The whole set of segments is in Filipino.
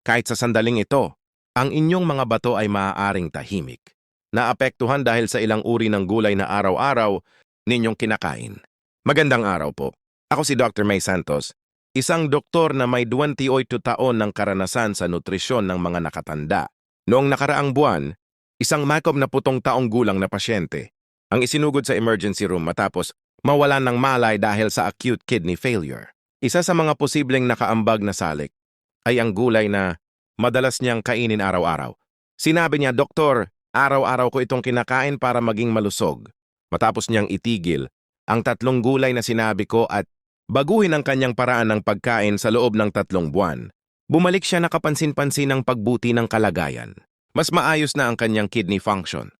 Kahit sa sandaling ito, ang inyong mga bato ay maaaring tahimik. Naapektuhan dahil sa ilang uri ng gulay na araw-araw ninyong kinakain. Magandang araw po. Ako si Dr. May Santos, isang doktor na may 28 taon ng karanasan sa nutrisyon ng mga nakatanda. Noong nakaraang buwan, isang makob na 7 taong gulang na pasyente ang isinugod sa emergency room matapos mawalan ng malay dahil sa acute kidney failure. Isa sa mga posibleng nakaambag na salik ay ang gulay na madalas niyang kainin araw-araw. Sinabi niya, "Doktor, araw-araw ko itong kinakain para maging malusog." Matapos niyang itigil ang 3 gulay na sinabi ko at baguhin ang kanyang paraan ng pagkain sa loob ng 3 buwan, bumalik siya nakapansin-pansin ng pagbuti ng kalagayan. Mas maayos na ang kanyang kidney function.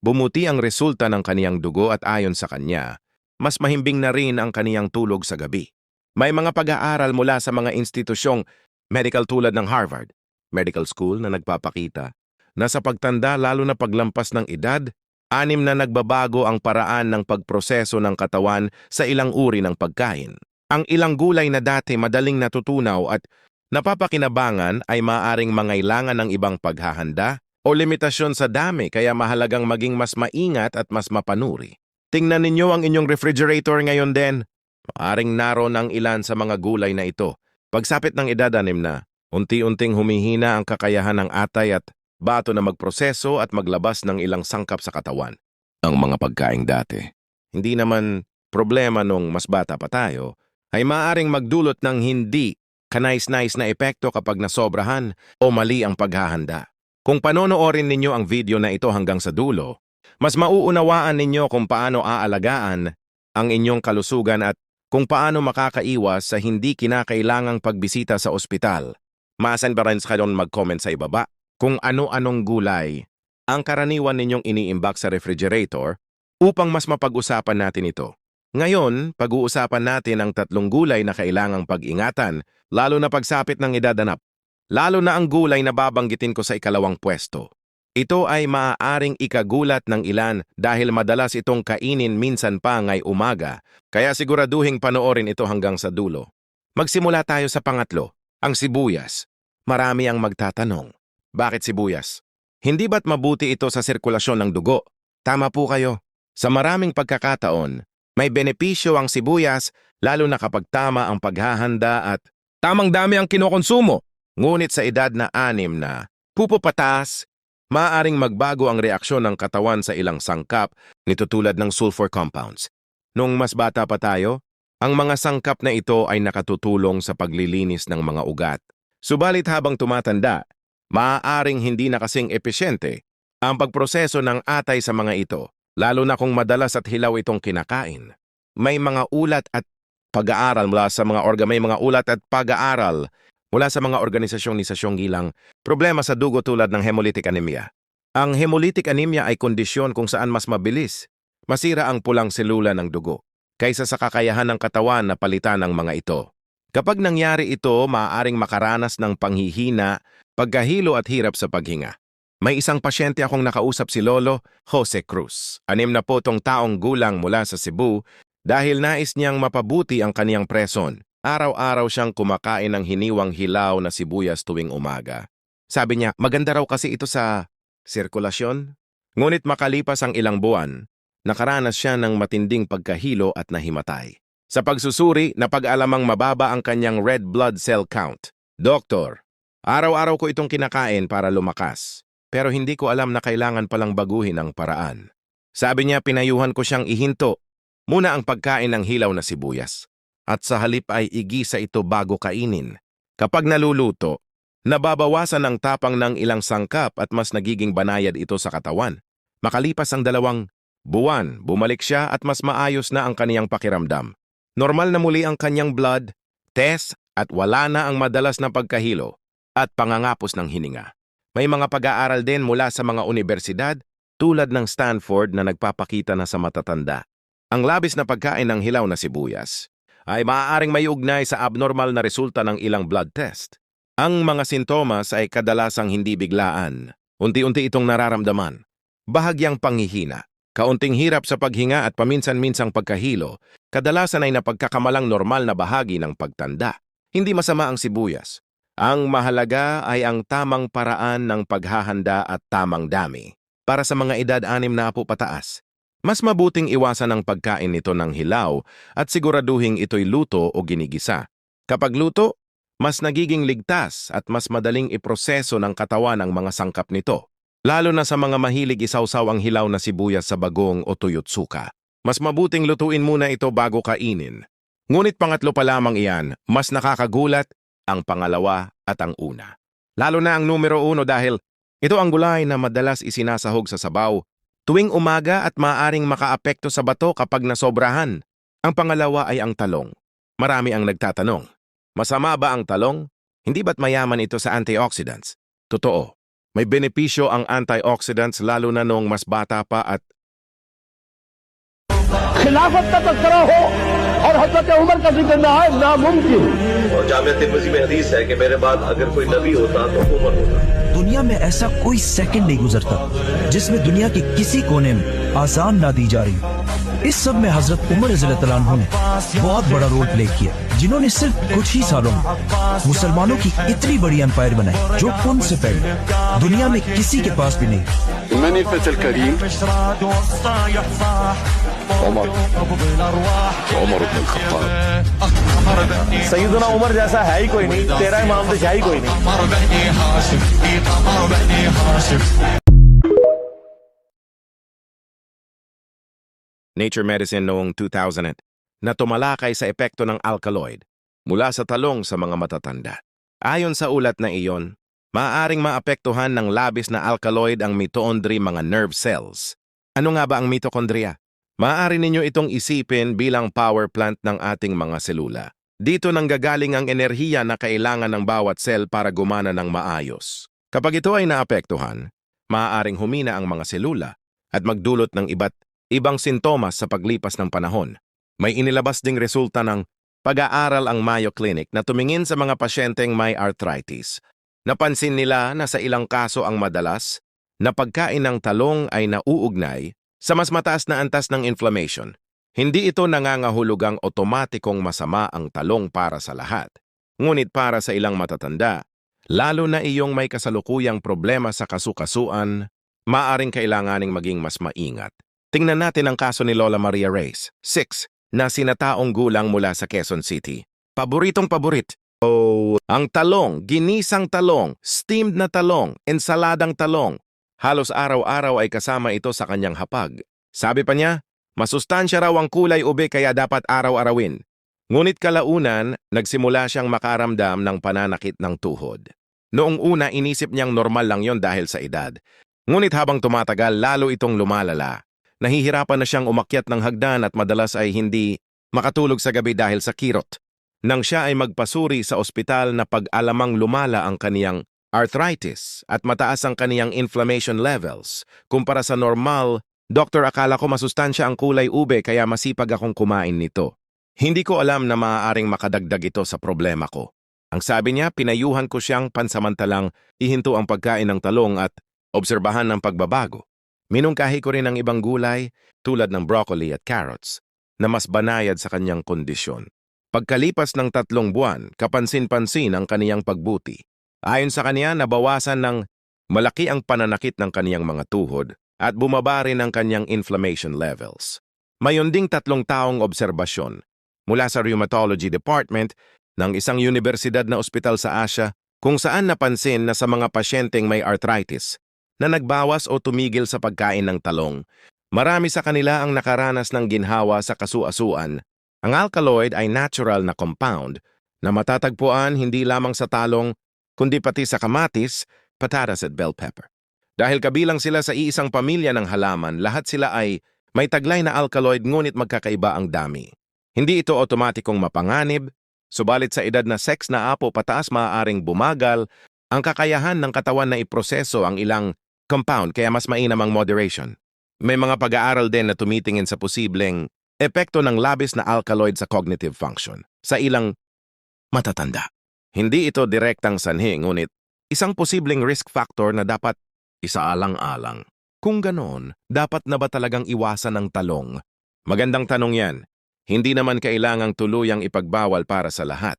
Bumuti ang resulta ng kaniyang dugo at ayon sa kanya, mas mahimbing na rin ang kaniyang tulog sa gabi. May mga pag-aaral mula sa mga institusyong medical tulad ng Harvard Medical School na nagpapakita na sa pagtanda lalo na paglampas ng edad, 6 na nagbabago ang paraan ng pagproseso ng katawan sa ilang uri ng pagkain. Ang ilang gulay na dati madaling natutunaw at napapakinabangan ay maaring mangailangan ng ibang paghahanda o limitasyon sa dami kaya mahalagang maging mas maingat at mas mapanuri. Tingnan ninyo ang inyong refrigerator ngayon din. Maaring naroon ang ilan sa mga gulay na ito. Pagsapit ng edad 6 na, unti-unting humihina ang kakayahan ng atay at bato na magproseso at maglabas ng ilang sangkap sa katawan. Ang mga pagkaing dati, hindi naman problema nung mas bata pa tayo, ay maaaring magdulot ng hindi kanais-nais na epekto kapag nasobrahan o mali ang paghahanda. Kung panonoorin ninyo ang video na ito hanggang sa dulo, mas mauunawaan ninyo kung paano aalagaan ang inyong kalusugan at kung paano makakaiwas sa hindi kinakailangang pagbisita sa ospital. Maasan ba rin kayo mag-comment sa ibaba kung ano-anong gulay ang karaniwan ninyong iniimbak sa refrigerator upang mas mapag-usapan natin ito. Ngayon, pag-uusapan natin ang 3 gulay na kailangang pag-ingatan, lalo na pagsapit ng edadanap. Lalo na ang gulay na babanggitin ko sa ikalawang pwesto. Ito ay maaaring ikagulat ng ilan dahil madalas itong kainin minsan pa ngayong umaga, kaya siguraduhing panoorin ito hanggang sa dulo. Magsimula tayo sa pangatlo, ang sibuyas. Marami ang magtatanong, bakit sibuyas? Hindi ba't mabuti ito sa sirkulasyon ng dugo? Tama po kayo. Sa maraming pagkakataon, may benepisyo ang sibuyas lalo na kapag tama ang paghahanda at tamang dami ang kinokonsumo. Ngunit sa edad na 6 na, pupupatas, maaaring magbago ang reaksyon ng katawan sa ilang sangkap nito tulad ng sulfur compounds. Nung mas bata pa tayo, ang mga sangkap na ito ay nakatutulong sa paglilinis ng mga ugat. Subalit habang tumatanda, maaaring hindi na kasing epesyente ang pagproseso ng atay sa mga ito, lalo na kung madalas at hilaw itong kinakain. May mga ulat at pag-aaral mula sa mga organisasyong gilang problema sa dugo tulad ng hemolytic anemia. Ang hemolytic anemia ay kondisyon kung saan mas mabilis masira ang pulang selula ng dugo kaysa sa kakayahan ng katawan na palitan ang mga ito. Kapag nangyari ito, maaaring makaranas ng panghihina, pagkahilo at hirap sa paghinga. May isang pasyente akong nakausap, si Lolo Jose Cruz, 60 taong gulang mula sa Cebu, dahil nais niyang mapabuti ang kaniyang preson. Araw-araw siyang kumakain ng hiniwang hilaw na sibuyas tuwing umaga. Sabi niya, maganda raw kasi ito sa sirkulasyon. Ngunit makalipas ang ilang buwan, nakaranas siya ng matinding pagkahilo at nahimatay. Sa pagsusuri, napag-alamang mababa ang kanyang red blood cell count. Doktor, araw-araw ko itong kinakain para lumakas, pero hindi ko alam na kailangan palang baguhin ang paraan. Sabi niya, pinayuhan ko siyang ihinto muna ang pagkain ng hilaw na sibuyas. At sa halip ay igisa ito bago kainin. Kapag naluluto, nababawasan ang tapang ng ilang sangkap at mas nagiging banayad ito sa katawan. Makalipas ang 2 buwan, bumalik siya at mas maayos na ang kaniyang pakiramdam. Normal na muli ang kanyang blood test at wala na ang madalas na pagkahilo at pangangapos ng hininga. May mga pag-aaral din mula sa mga universidad tulad ng Stanford na nagpapakita na sa matatanda. Ang labis na pagkain ng hilaw na sibuyas ay maaaring may ugnay sa abnormal na resulta ng ilang blood test. Ang mga sintomas ay kadalasang hindi biglaan. Unti-unti itong nararamdaman. Bahagyang panghihina, kaunting hirap sa paghinga at paminsan-minsang pagkahilo, kadalasan ay napagkakamalang normal na bahagi ng pagtanda. Hindi masama ang sibuyas. Ang mahalaga ay ang tamang paraan ng paghahanda at tamang dami. Para sa mga edad 60 pataas, mas mabuting iwasan ang pagkain nito ng hilaw at siguraduhing ito'y luto o ginigisa. Kapag luto, mas nagiging ligtas at mas madaling iproseso ng katawan ang mga sangkap nito. Lalo na sa mga mahilig isawsaw ang hilaw na sibuyas sa bagong o tuyot suka. Mas mabuting lutuin muna ito bago kainin. Ngunit pangatlo pa lamang iyan, mas nakakagulat ang pangalawa at ang una. Lalo na ang numero 1 dahil ito ang gulay na madalas isinasahog sa sabaw tuwing umaga at maaring makaapekto sa bato kapag nasobrahan. Ang pangalawa ay ang talong. Marami ang nagtatanong, masama ba ang talong? Hindi ba't mayaman ito sa antioxidants? Totoo. May benepisyo ang antioxidants lalo na noong mas bata pa at खिलाफत का तस्करा हो और हजरत उमर का जिक्र ना है नामुमकिन। और जामिया तिर्मिज़ी में हदीस है कि मेरे बाद अगर कोई नबी होता तो उमर होता। दुनिया में ऐसा कोई सेकंड नहीं गुजरता जिसमें दुनिया के किसी कोने में आजान ना दी जा रही। इस सब में हजरत उमर रज़ियल्लाहु अन्हु ने बहुत बड़ा रोल प्ले किया, जिन्होंने सिर्फ कुछ ही सालों में मुसलमानों की इतनी बड़ी एम्पायर बनाई जो उनसे पहले दुनिया में किसी के पास भी नहीं। من الفتى الكريم عمر بن الخطاب। सैयदना उमर जैसा है ही कोई नहीं, तेरा इमाम तो है ही कोई नहीं। Nature Medicine noong 2000 na tumalakay sa epekto ng alkaloid mula sa talong sa mga matatanda. Ayon sa ulat na iyon, maaaring maapektuhan ng labis na alkaloid ang mitochondria mga nerve cells. Ano nga ba ang mitokondria? Maaari ninyo itong isipin bilang power plant ng ating mga selula. Dito nanggagaling ang enerhiya na kailangan ng bawat cell para gumana ng maayos. Kapag ito ay naapektuhan, maaaring humina ang mga selula at magdulot ng ibang sintomas sa paglipas ng panahon. May inilabas ding resulta ng pag-aaral ang Mayo Clinic na tumingin sa mga pasyenteng may arthritis. Napansin nila na sa ilang kaso ang madalas na pagkain ng talong ay nauugnay sa mas mataas na antas ng inflammation. Hindi ito nangangahulugang otomatikong masama ang talong para sa lahat. Ngunit para sa ilang matatanda, lalo na iyong may kasalukuyang problema sa kasukasuan, maaaring kailanganing maging mas maingat. Tingnan natin ang kaso ni Lola Maria Reyes, 6, na sinataong gulang mula sa Quezon City. Paboritong-paborit. Ang talong, ginisang talong, steamed na talong, ensaladang talong. Halos araw-araw ay kasama ito sa kanyang hapag. Sabi pa niya, masustansya raw ang kulay ube kaya dapat araw-arawin. Ngunit kalaunan, nagsimula siyang makaramdam ng pananakit ng tuhod. Noong una, inisip niyang normal lang yon dahil sa edad. Ngunit habang tumatagal, lalo itong lumalala. Nahihirapan na siyang umakyat ng hagdan at madalas ay hindi makatulog sa gabi dahil sa kirot. Nang siya ay magpasuri sa ospital na pag-alamang lumala ang kaniyang arthritis at mataas ang kaniyang inflammation levels. Kumpara sa normal, Doktor, akala ko masustansya ang kulay ube kaya masipag akong kumain nito. Hindi ko alam na maaaring makadagdag ito sa problema ko. Ang sabi niya, pinayuhan ko siyang pansamantalang ihinto ang pagkain ng talong at obserbahan ng pagbabago. Minungkahi ko rin ang ibang gulay tulad ng broccoli at carrots na mas banayad sa kanyang kondisyon. Pagkalipas ng 3 buwan, kapansin-pansin ang kaniyang pagbuti. Ayon sa kaniya, nabawasan ng malaki ang pananakit ng kaniyang mga tuhod at bumaba rin ang kanyang inflammation levels. Mayon ding 3 taong obserbasyon mula sa Rheumatology Department ng isang universidad na ospital sa Asia kung saan napansin na sa mga pasyenteng may arthritis na nagbawas o tumigil sa pagkain ng talong, marami sa kanila ang nakaranas ng ginhawa sa kasuasuan. Ang alkaloid ay natural na compound na matatagpuan hindi lamang sa talong kundi pati sa kamatis, patatas at bell pepper. Dahil kabilang sila sa iisang pamilya ng halaman, lahat sila ay may taglay na alkaloid ngunit magkakaiba ang dami. Hindi ito otomatikong mapanganib, subalit sa edad na sex na apo pataas maaaring bumagal ang kakayahan ng katawan na iproseso ang ilang compound kaya mas mainam ang moderation. May mga pag-aaral din na tumitingin sa posibleng epekto ng labis na alkaloid sa cognitive function sa ilang matatanda. Hindi ito direktang sanhi, ngunit isang posibleng risk factor na dapat isaalang-alang. Kung ganoon, dapat na ba talagang iwasan ang talong? Magandang tanong yan. Hindi naman kailangang tuluyang ipagbawal para sa lahat.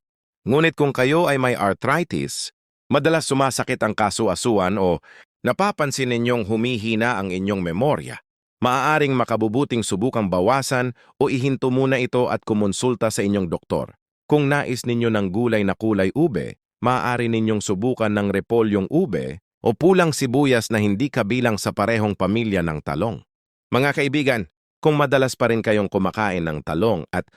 Ngunit kung kayo ay may arthritis, madalas sumasakit ang kasu-asuan o napapansin ninyong humihina ang inyong memorya, maaaring makabubuting subukang bawasan o ihinto muna ito at kumonsulta sa inyong doktor. Kung nais ninyo ng gulay na kulay ube, maaari ninyong subukan ng repolyong ube o pulang sibuyas na hindi kabilang sa parehong pamilya ng talong. Mga kaibigan, kung madalas pa rin kayong kumakain ng talong at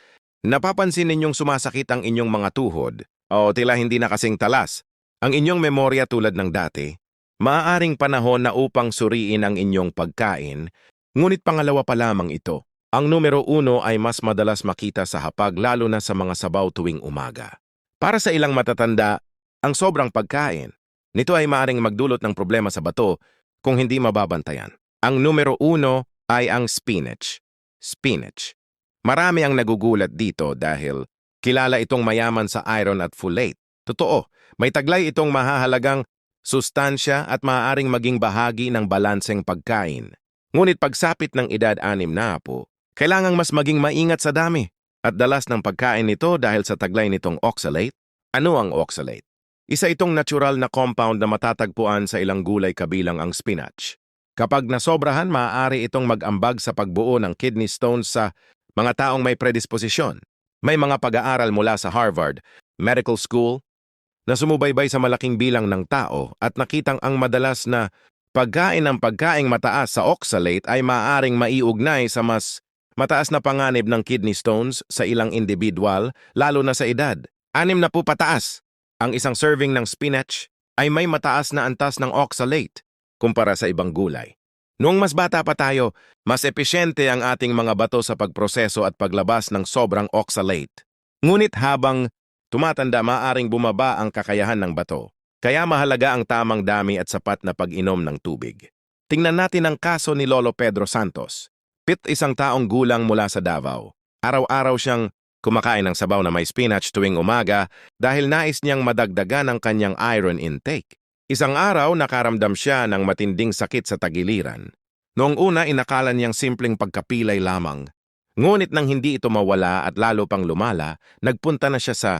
napapansin ninyong sumasakit ang inyong mga tuhod o tila hindi na kasing talas ang inyong memorya tulad ng dati, maaaring panahon na upang suriin ang inyong pagkain, ngunit pangalawa pa lamang ito. Ang numero 1 ay mas madalas makita sa hapag lalo na sa mga sabaw tuwing umaga. Para sa ilang matatanda, ang sobrang pagkain, nito ay maaaring magdulot ng problema sa bato kung hindi mababantayan. Ang numero 1 ay ang spinach. Spinach. Marami ang nagugulat dito dahil kilala itong mayaman sa iron at folate. Totoo, may taglay itong mahahalagang sustansya at maaaring maging bahagi ng balanseng pagkain. Ngunit pagsapit ng edad 60 kailangang mas maging maingat sa dami at dalas ng pagkain nito dahil sa taglay nitong oxalate. Ano ang oxalate? Isa itong natural na compound na matatagpuan sa ilang gulay kabilang ang spinach. Kapag nasobrahan, maaari itong mag-ambag sa pagbuo ng kidney stones sa mga taong may predisposisyon. May mga pag-aaral mula sa Harvard Medical School na sumubaybay sa malaking bilang ng tao at nakitang ang madalas na pagkain ng pagkaing mataas sa oxalate ay maaaring maiugnay sa mas mataas na panganib ng kidney stones sa ilang individual, lalo na sa edad. 60 pataas. Ang isang serving ng spinach ay may mataas na antas ng oxalate kumpara sa ibang gulay. Noong mas bata pa tayo, mas epesyente ang ating mga bato sa pagproseso at paglabas ng sobrang oxalate. Ngunit habang tumatanda, maaaring bumaba ang kakayahan ng bato. Kaya mahalaga ang tamang dami at sapat na pag-inom ng tubig. Tingnan natin ang kaso ni Lolo Pedro Santos. Isang taong gulang mula sa Davao. Araw-araw siyang kumakain ng sabaw na may spinach tuwing umaga dahil nais niyang madagdagan ang kanyang iron intake. Isang araw, nakaramdam siya ng matinding sakit sa tagiliran. Noong una, inakala niyang simpleng pagkapilay lamang. Ngunit nang hindi ito mawala at lalo pang lumala, nagpunta na siya sa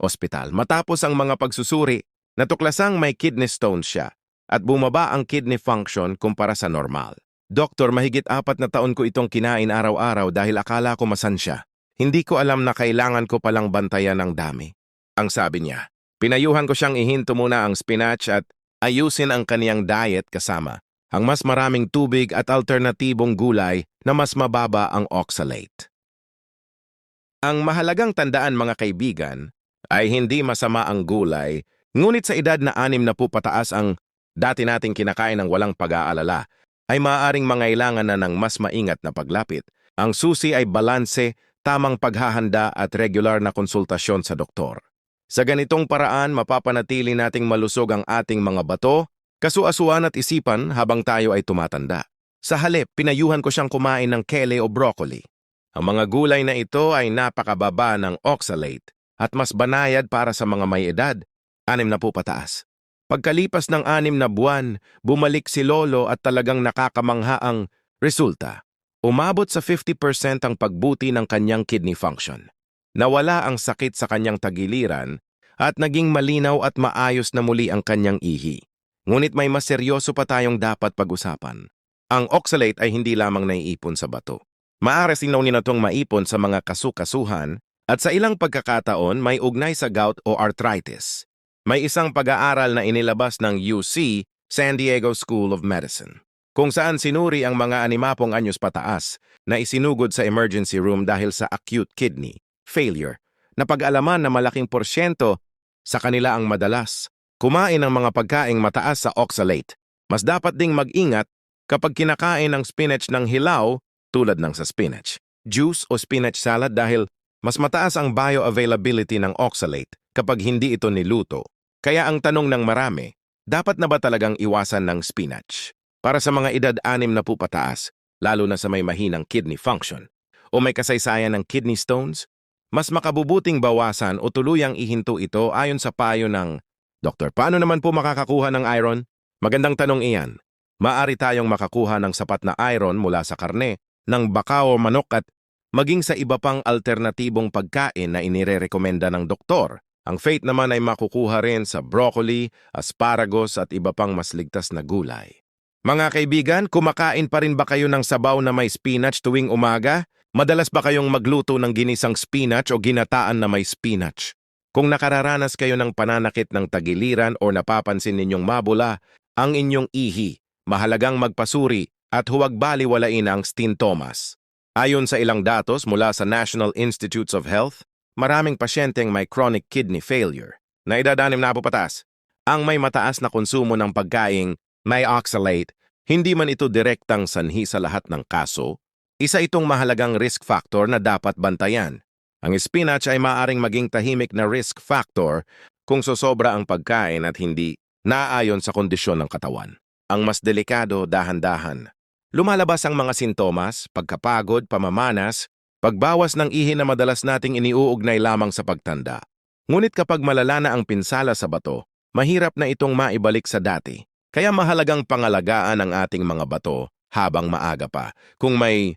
ospital. Matapos ang mga pagsusuri, natuklasang may kidney stones siya at bumaba ang kidney function kumpara sa normal. Doktor, mahigit 4 na taon ko itong kinain araw-araw dahil akala ko masan siya. Hindi ko alam na kailangan ko palang bantayan ng dami. Ang sabi niya, pinayuhan ko siyang ihinto muna ang spinach at ayusin ang kaniyang diet kasama ang mas maraming tubig at alternatibong gulay na mas mababa ang oxalate. Ang mahalagang tandaan, mga kaibigan, ay hindi masama ang gulay, ngunit sa edad na 60 pataas ang dati nating kinakain ng walang pag-aalala, ay maaaring mangailangan na ng mas maingat na paglapit. Ang susi ay balanse, tamang paghahanda at regular na konsultasyon sa doktor. Sa ganitong paraan, mapapanatili nating malusog ang ating mga bato, kasuasuan at isipan habang tayo ay tumatanda. Sa halip, pinayuhan ko siyang kumain ng kale o broccoli. Ang mga gulay na ito ay napakababa ng oxalate at mas banayad para sa mga may edad, 60 pataas. Pagkalipas ng 6 na buwan, bumalik si Lolo at talagang nakakamangha ang resulta. Umabot sa 50% ang pagbuti ng kanyang kidney function. Nawala ang sakit sa kanyang tagiliran at naging malinaw at maayos na muli ang kanyang ihi. Ngunit may mas seryoso pa tayong dapat pag-usapan. Ang oxalate ay hindi lamang naiipon sa bato. Maaari sinaw nitong maipon sa mga kasukasuhan at sa ilang pagkakataon may ugnay sa gout o arthritis. May isang pag-aaral na inilabas ng UC San Diego School of Medicine, kung saan sinuri ang mga 60 anyos pataas na isinugod sa emergency room dahil sa acute kidney failure, na pag-alaman na malaking porsyento sa kanila ang madalas kumain ng mga pagkaing mataas sa oxalate. Mas dapat ding mag-ingat kapag kinakain ng spinach ng hilaw tulad ng sa spinach juice o spinach salad dahil mas mataas ang bioavailability ng oxalate kapag hindi ito niluto. Kaya ang tanong ng marami, dapat na ba talagang iwasan ng spinach? Para sa mga edad 60 pataas, lalo na sa may mahinang kidney function, o may kasaysayan ng kidney stones, mas makabubuting bawasan o tuluyang ihinto ito ayon sa payo ng Doktor. Paano naman po makakakuha ng iron? Magandang tanong iyan. Maaari tayong makakuha ng sapat na iron mula sa karne, ng baka o manok at maging sa iba pang alternatibong pagkain na inirerekomenda ng doktor. Ang fate naman ay makukuha rin sa broccoli, asparagus at iba pang mas ligtas na gulay. Mga kaibigan, kumakain pa rin ba kayo ng sabaw na may spinach tuwing umaga? Madalas ba kayong magluto ng ginisang spinach o ginataan na may spinach? Kung nakararanas kayo ng pananakit ng tagiliran o napapansin ninyong mabula ang inyong ihi, mahalagang magpasuri at huwag baliwalain ang sintomas. Ayon sa ilang datos mula sa National Institutes of Health, maraming pasyenteng may chronic kidney failure na edad 60 na pataas. Ang may mataas na konsumo ng pagkaing may oxalate, hindi man ito direktang sanhi sa lahat ng kaso, isa itong mahalagang risk factor na dapat bantayan. Ang spinach ay maaring maging tahimik na risk factor kung sosobra ang pagkain at hindi naayon sa kondisyon ng katawan. Ang mas delikado, dahan-dahan. Lumalabas ang mga sintomas, pagkapagod, pamamanas, pagbawas ng ihi na madalas nating iniuugnay lamang sa pagtanda. Ngunit kapag malala na ang pinsala sa bato, mahirap na itong maibalik sa dati. Kaya mahalagang pangalagaan ang ating mga bato habang maaga pa. Kung may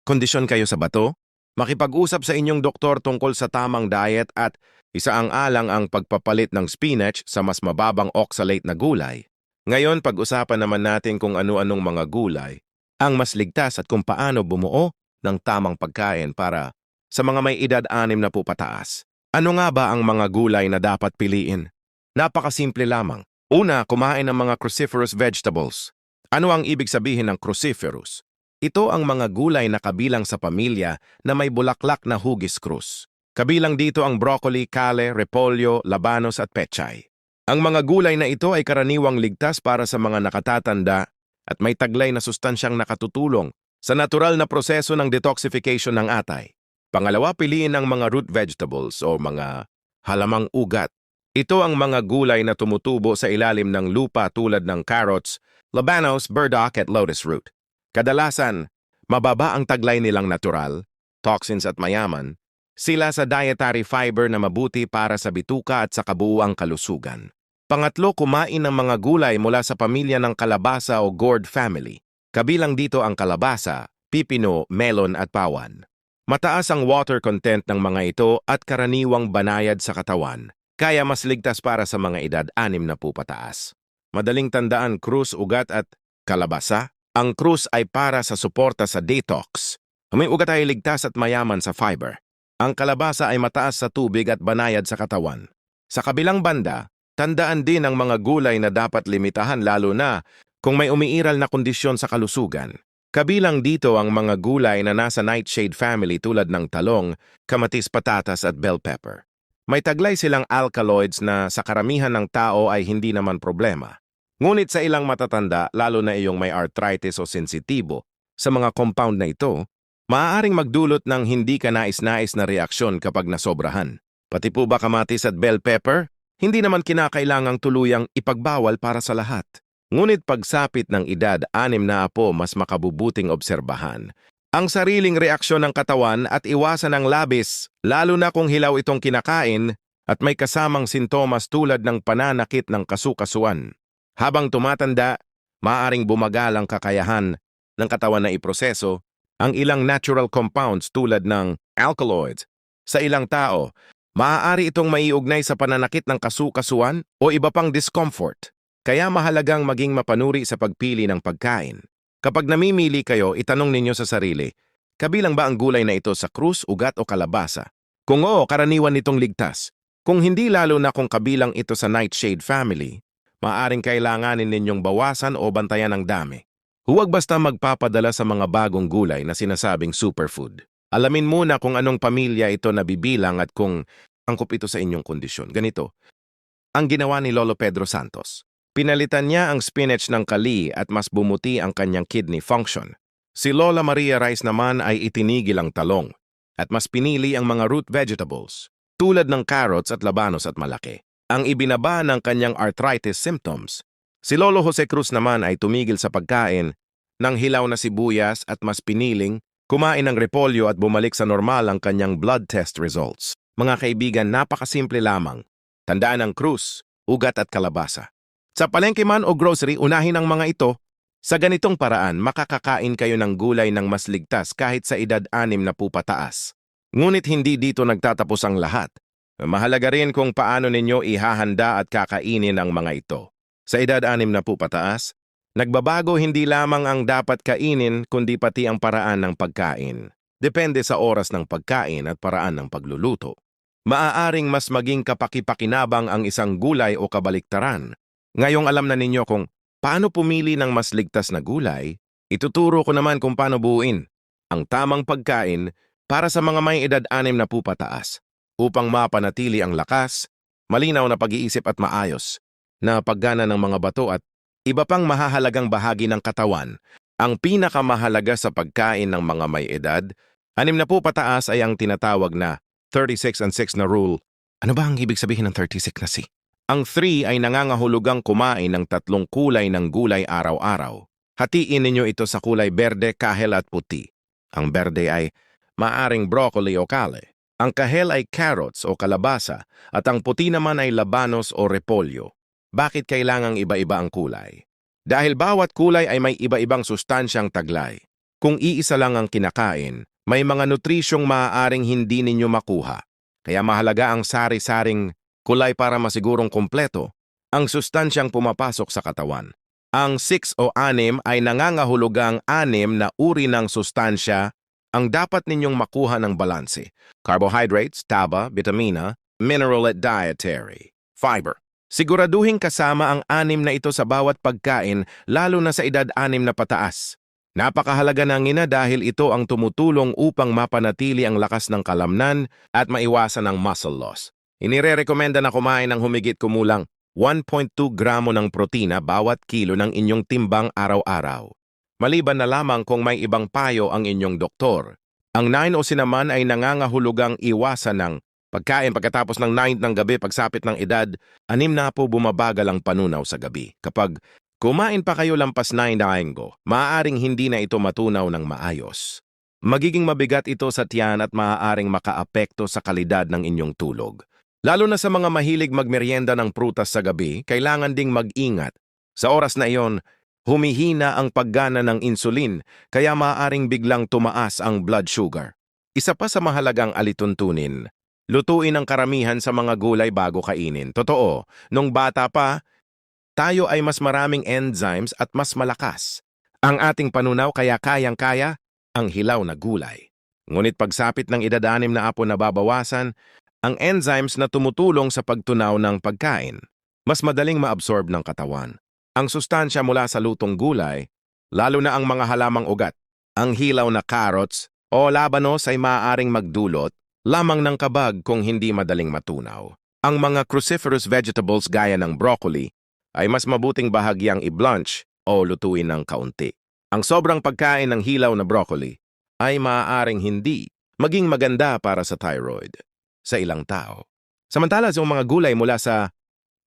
kondisyon kayo sa bato, makipag-usap sa inyong doktor tungkol sa tamang diet at isaang-alang ang pagpapalit ng spinach sa mas mababang oxalate na gulay. Ngayon, pag-usapan naman natin kung ano-anong mga gulay ang mas ligtas at kung paano bumuo ng tamang pagkain para sa mga may edad 60 pataas. Ano nga ba ang mga gulay na dapat piliin? Napakasimple lamang. Una, kumain ng mga cruciferous vegetables. Ano ang ibig sabihin ng cruciferous? Ito ang mga gulay na kabilang sa pamilya na may bulaklak na hugis krus. Kabilang dito ang broccoli, kale, repolyo, labanos at pechay. Ang mga gulay na ito ay karaniwang ligtas para sa mga nakatatanda at may taglay na sustansyang nakatutulong sa natural na proseso ng detoxification ng atay. Pangalawa, piliin ang mga root vegetables o mga halamang ugat. Ito ang mga gulay na tumutubo sa ilalim ng lupa tulad ng carrots, labanos, burdock at lotus root. Kadalasan, mababa ang taglay nilang natural, toxins at mayaman, sila sa dietary fiber na mabuti para sa bituka at sa kabuuang kalusugan. Pangatlo, kumain ng mga gulay mula sa pamilya ng kalabasa o gourd family. Kabilang dito ang kalabasa, pipino, melon at pawan. Mataas ang water content ng mga ito at karaniwang banayad sa katawan, kaya mas ligtas para sa mga edad 60 pataas. Madaling tandaan, krus, ugat at kalabasa. Ang krus ay para sa suporta sa detox. May ugat ay ligtas at mayaman sa fiber. Ang kalabasa ay mataas sa tubig at banayad sa katawan. Sa kabilang banda, tandaan din ang mga gulay na dapat limitahan lalo na kung may umiiral na kondisyon sa kalusugan. Kabilang dito ang mga gulay na nasa nightshade family tulad ng talong, kamatis, patatas at bell pepper. May taglay silang alkaloids na sa karamihan ng tao ay hindi naman problema. Ngunit sa ilang matatanda, lalo na iyong may arthritis o sensitibo, sa mga compound na ito, maaaring magdulot ng hindi ka nais-nais na reaksyon kapag nasobrahan. Pati po ba kamatis at bell pepper? Hindi naman kinakailangang tuluyang ipagbawal para sa lahat. Ngunit pagsapit ng edad 60 mas makabubuting obserbahan ang sariling reaksyon ng katawan at iwasan ang labis, lalo na kung hilaw itong kinakain at may kasamang sintomas tulad ng pananakit ng kasukasuan. Habang tumatanda, maaaring bumagal ang kakayahan ng katawan na iproseso ang ilang natural compounds tulad ng alkaloids. Sa ilang tao, maaari itong maiugnay sa pananakit ng kasukasuan o iba pang discomfort. Kaya mahalagang maging mapanuri sa pagpili ng pagkain. Kapag namimili kayo, itanong ninyo sa sarili, kabilang ba ang gulay na ito sa krus, ugat o kalabasa? Kung oo, karaniwan nitong ligtas. Kung hindi, lalo na kung kabilang ito sa nightshade family, maaring kailanganin ninyong bawasan o bantayan ang dami. Huwag basta magpapadala sa mga bagong gulay na sinasabing superfood. Alamin muna kung anong pamilya ito nabibilang at kung angkop ito sa inyong kondisyon. Ganito, ang ginawa ni Lolo Pedro Santos. Pinalitan niya ang spinach ng kali at mas bumuti ang kanyang kidney function. Si Lola Maria Rice naman ay itinigil ang talong at mas pinili ang mga root vegetables tulad ng carrots at labanos at malaki. Ang ibinaba ng kanyang arthritis symptoms. Si Lolo Jose Cruz naman ay tumigil sa pagkain ng hilaw na sibuyas at mas piniling kumain ng repolyo at bumalik sa normal ang kanyang blood test results. Mga kaibigan, napakasimple lamang. Tandaan ang krus, ugat at kalabasa. Sa palengke man o grocery, unahin ang mga ito. Sa ganitong paraan, makakakain kayo ng gulay ng mas ligtas kahit sa edad 60 pataas. Ngunit hindi dito nagtatapos ang lahat. Mahalaga rin kung paano ninyo ihahanda at kakainin ang mga ito. Sa edad 6 na po pataas, nagbabago hindi lamang ang dapat kainin kundi pati ang paraan ng pagkain. Depende sa oras ng pagkain at paraan ng pagluluto. Maaaring mas maging kapaki-pakinabang ang isang gulay o kabaliktaran. Ngayong alam na ninyo kung paano pumili ng mas ligtas na gulay, ituturo ko naman kung paano buuin ang tamang pagkain para sa mga may edad 6 na po pataas upang mapanatili ang lakas, malinaw na pag-iisip at maayos na paggana ng mga bato at iba pang mahahalagang bahagi ng katawan. Ang pinakamahalaga sa pagkain ng mga may edad 6 na po pataas ay ang tinatawag na 36 and 6 na rule. Ano ba ang ibig sabihin ng 36 na 6? Ang 3 ay nangangahulugang kumain ng 3 kulay ng gulay araw-araw. Hatiin ninyo ito sa kulay berde, kahel at puti. Ang berde ay maaring broccoli o kale. Ang kahel ay carrots o kalabasa at ang puti naman ay labanos o repolyo. Bakit kailangang iba-iba ang kulay? Dahil bawat kulay ay may iba-ibang sustansyang taglay. Kung iisa lang ang kinakain, may mga nutrisyong maaaring hindi ninyo makuha. Kaya mahalaga ang sari-saring kulay para masigurong kumpleto ang sustansyang pumapasok sa katawan. Ang 6 o 6 ay nangangahulugang 6 na uri ng sustansya ang dapat ninyong makuha ng balanse. Carbohydrates, taba, vitamina, mineral at dietary. Fiber. Siguraduhin kasama ang 6 na ito sa bawat pagkain, lalo na sa edad 6 na pataas. Napakahalaga ng ina dahil ito ang tumutulong upang mapanatili ang lakas ng kalamnan at maiwasan ang muscle loss. Inirerekomenda na kumain ng humigit kumulang 1.2 gramo ng protina bawat kilo ng inyong timbang araw-araw. Maliban na lamang kung may ibang payo ang inyong doktor. Ang 9 o sinaman ay nangangahulugang iwasan ng pagkain pagkatapos ng 9 ng gabi pagsapit ng edad, 6 na po bumabagal ang panunaw sa gabi. Kapag kumain pa kayo lampas 9 na linggo, maaaring hindi na ito matunaw ng maayos. Magiging mabigat ito sa tiyan at maaaring makaapekto sa kalidad ng inyong tulog. Lalo na sa mga mahilig magmeryenda ng prutas sa gabi, kailangan ding mag-ingat. Sa oras na iyon, humihina ang paggana ng insulin kaya maaaring biglang tumaas ang blood sugar. Isa pa sa mahalagang alituntunin, lutuin ang karamihan sa mga gulay bago kainin. Totoo, nung bata pa, tayo ay mas maraming enzymes at mas malakas. Ang ating panunaw kaya kayang-kaya ang hilaw na gulay. Ngunit pagsapit ng edad 6 na apo nababawasan, ang enzymes na tumutulong sa pagtunaw ng pagkain, mas madaling maabsorb ng katawan. Ang sustansya mula sa lutong gulay, lalo na ang mga halamang ugat, ang hilaw na carrots o labanos ay maaaring magdulot lamang ng kabag kung hindi madaling matunaw. Ang mga cruciferous vegetables gaya ng broccoli ay mas mabuting bahagyang i-blanch o lutuin ng kaunti. Ang sobrang pagkain ng hilaw na broccoli ay maaaring hindi maging maganda para sa thyroid sa ilang tao. Samantala sa mga gulay mula sa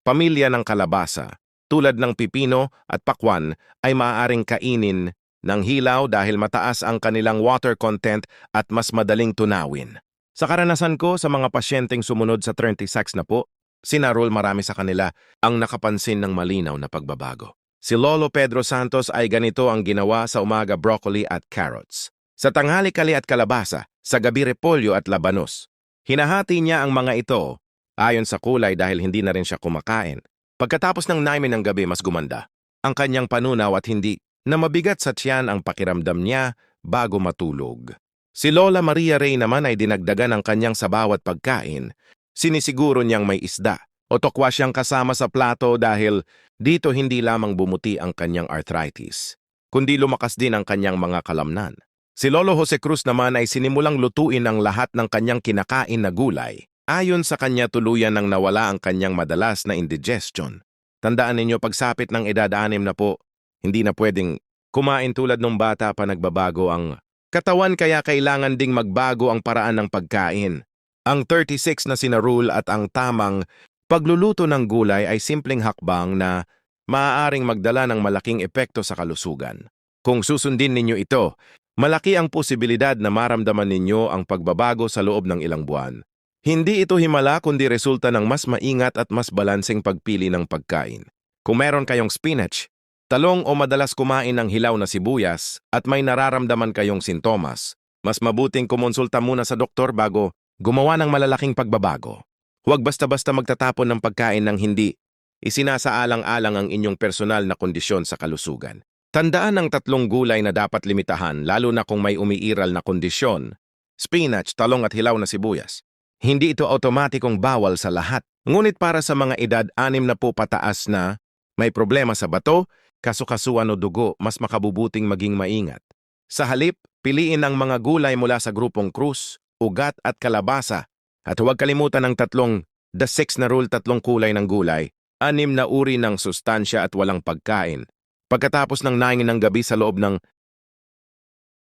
pamilya ng kalabasa, tulad ng pipino at pakwan ay maaaring kainin ng hilaw dahil mataas ang kanilang water content at mas madaling tunawin. Sa karanasan ko sa mga pasyenteng sumunod sa 36 na po, sinarol marami sa kanila ang nakapansin ng malinaw na pagbabago. Si Lolo Pedro Santos ay ganito ang ginawa sa umaga broccoli at carrots. Sa tanghali kali at kalabasa, sa gabi repolyo at labanos. Hinahati niya ang mga ito ayon sa kulay dahil hindi na rin siya kumakain. Pagkatapos ng 9 ng gabi mas gumanda ang kanyang panunaw at hindi na mabigat sa tiyan ang pakiramdam niya bago matulog. Si Lola Maria Rey naman ay dinagdagan ang kanyang sa bawat pagkain. Sinisiguro niyang may isda o tokwa siyang kasama sa plato dahil dito hindi lamang bumuti ang kanyang arthritis, kundi lumakas din ang kanyang mga kalamnan. Si Lolo Jose Cruz naman ay sinimulang lutuin ang lahat ng kanyang kinakain na gulay. Ayon sa kanya tuluyan nang nawala ang kanyang madalas na indigestion. Tandaan ninyo pagsapit ng edad 6 na po, hindi na pwedeng kumain tulad nung bata pa nagbabago ang katawan kaya kailangan ding magbago ang paraan ng pagkain. Ang 36 na sinarul at ang tamang pagluluto ng gulay ay simpleng hakbang na maaaring magdala ng malaking epekto sa kalusugan. Kung susundin ninyo ito, malaki ang posibilidad na maramdaman ninyo ang pagbabago sa loob ng ilang buwan. Hindi ito himala kundi resulta ng mas maingat at mas balanseng pagpili ng pagkain. Kung meron kayong spinach, talong o madalas kumain ng hilaw na sibuyas at may nararamdaman kayong sintomas, mas mabuting kumonsulta muna sa doktor bago gumawa ng malalaking pagbabago. Huwag basta-basta magtatapon ng pagkain ng hindi isinasaalang-alang ang inyong personal na kondisyon sa kalusugan. Tandaan ang 3 gulay na dapat limitahan lalo na kung may umiiral na kondisyon. Spinach, talong at hilaw na sibuyas. Hindi ito automatikong bawal sa lahat. Ngunit para sa mga edad 6 na po pataas na may problema sa bato, kasukasuan o dugo, mas makabubuting maging maingat. Sa halip, piliin ang mga gulay mula sa grupong krus, ugat at kalabasa. At huwag kalimutan ang the 6 na rule, 3 kulay ng gulay, 6 na uri ng sustansya at walang pagkain. Pagkatapos ng 9 ng gabi sa loob ng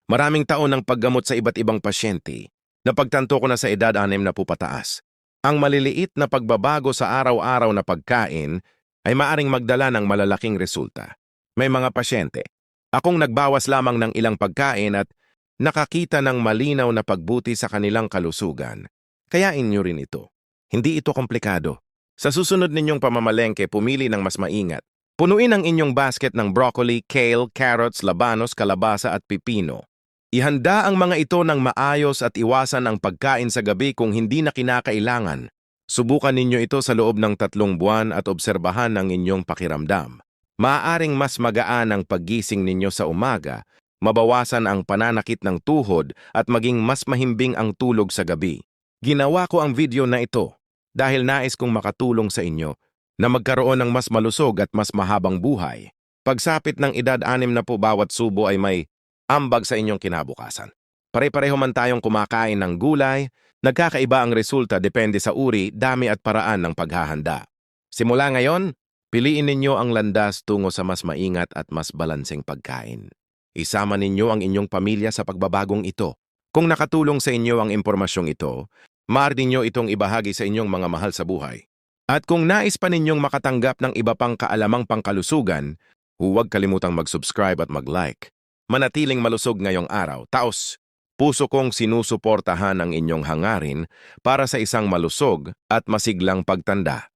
maraming taon ng paggamot sa iba't ibang pasyente, napagtanto ko na sa edad 6 na po pataas. Ang maliliit na pagbabago sa araw-araw na pagkain ay maaring magdala ng malalaking resulta. May mga pasyente, akong nagbawas lamang ng ilang pagkain at nakakita ng malinaw na pagbuti sa kanilang kalusugan. Kayain nyo rin ito. Hindi ito komplikado. Sa susunod ninyong pamamalengke, pumili ng mas maingat. Punuin ang inyong basket ng broccoli, kale, carrots, labanos, kalabasa at pipino. Ihanda ang mga ito ng maayos at iwasan ang pagkain sa gabi kung hindi na kinakailangan. Subukan ninyo ito sa loob ng 3 buwan at obserbahan ang inyong pakiramdam. Maaaring mas magaan ang paggising ninyo sa umaga, mabawasan ang pananakit ng tuhod at maging mas mahimbing ang tulog sa gabi. Ginawa ko ang video na ito dahil nais kong makatulong sa inyo na magkaroon ng mas malusog at mas mahabang buhay. Pagsapit ng edad 6 na po, bawat subo ay may ambag sa inyong kinabukasan. Pare-pareho man tayong kumakain ng gulay, nagkakaiba ang resulta depende sa uri, dami at paraan ng paghahanda. Simula ngayon, piliin ninyo ang landas tungo sa mas maingat at mas balanseng pagkain. Isama ninyo ang inyong pamilya sa pagbabagong ito. Kung nakatulong sa inyo ang impormasyong ito, maaari ninyo itong ibahagi sa inyong mga mahal sa buhay. At kung nais pa ninyong makatanggap ng iba pang kaalamang pangkalusugan, huwag kalimutang mag-subscribe at mag-like. Manatiling malusog ngayong araw. Taos, puso kong sinusuportahan ang inyong hangarin para sa isang malusog at masiglang pagtanda.